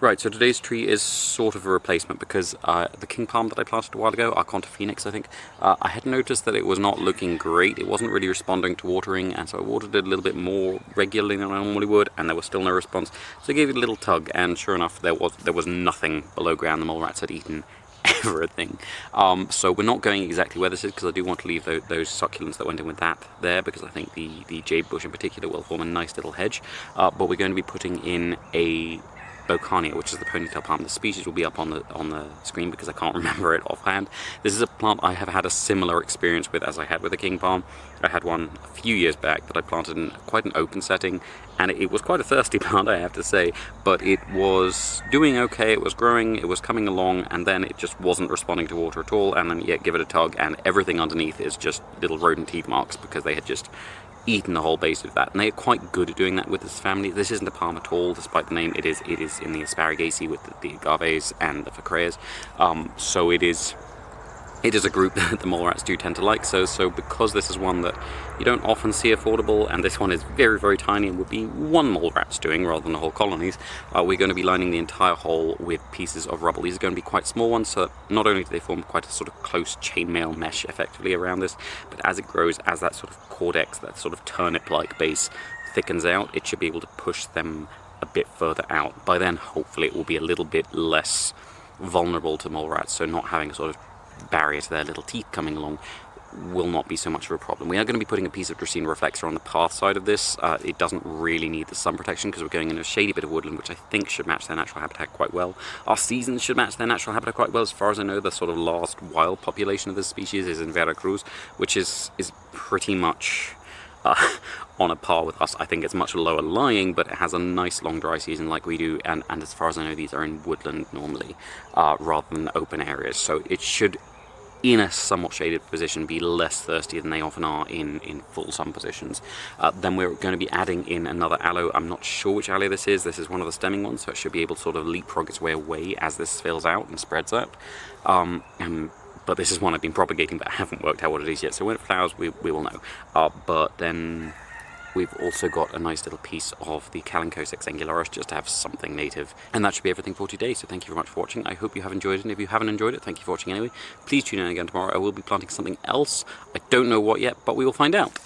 Right, so today's tree is sort of a replacement because the king palm that I planted a while ago, Arconta Phoenix I think, I had noticed that it was not looking great. It wasn't really responding to watering, and so I watered it a little bit more regularly than I normally would, and there was still no response. So I gave it a little tug, and sure enough, there was nothing below ground. The mole rats had eaten everything. So we're not going exactly where this is because I do want to leave those succulents that went in with that there, because I think the jade bush in particular will form a nice little hedge. But we're going to be putting in a Beaucarnea, which is the ponytail palm. The species will be up on the screen because I can't remember it offhand. This is a plant I have had a similar experience with as I had with the king palm. I had one a few years back that I planted in quite an open setting, and it was quite a thirsty plant, I have to say, but it was doing okay, it was growing, it was coming along, and then it just wasn't responding to water at all, and then yet give it a tug, and everything underneath is just little rodent teeth marks because they had just eaten the whole base of that, and they're quite good at doing that with this family. This isn't a palm at all, despite the name. It is in the Asparagaceae with the agaves and the Phacreas. So it is a group that the mole rats do tend to like. So because this is one that you don't often see affordable, and this one is very, very tiny and would be one mole rat stewing rather than a whole colonies, we're going to be lining the entire hole with pieces of rubble. These are going to be quite small ones, so not only do they form quite a sort of close chainmail mesh effectively around this, but as it grows, as that sort of cortex, that sort of turnip-like base thickens out, it should be able to push them a bit further out. By then, hopefully, it will be a little bit less vulnerable to mole rats, so not having a sort of barrier to their little teeth coming along will not be so much of a problem. We are going to be putting a piece of Dracaena reflexor on the path side of this. It doesn't really need the sun protection because we're going in a shady bit of woodland, which I think should match their natural habitat quite well. Our seasons should match their natural habitat quite well. As far as I know, the sort of last wild population of this species is in Veracruz, which is pretty much on a par with us. I think it's much lower lying, but it has a nice long dry season like we do, and as far as I know, these are in woodland normally rather than open areas, so it should, in a somewhat shaded position, be less thirsty than they often are in full sun positions. Then we're going to be adding in another aloe. I'm not sure which aloe this is. This is one of the stemming ones, so it should be able to sort of leapfrog its way away as this fills out and spreads out. But this is one I've been propagating, but I haven't worked out what it is yet. So when it flowers, we will know. But then we've also got a nice little piece of the Calincos exangularis just to have something native. And that should be everything for today. So thank you very much for watching. I hope you have enjoyed it. And if you haven't enjoyed it, thank you for watching anyway. Please tune in again tomorrow. I will be planting something else. I don't know what yet, but we will find out.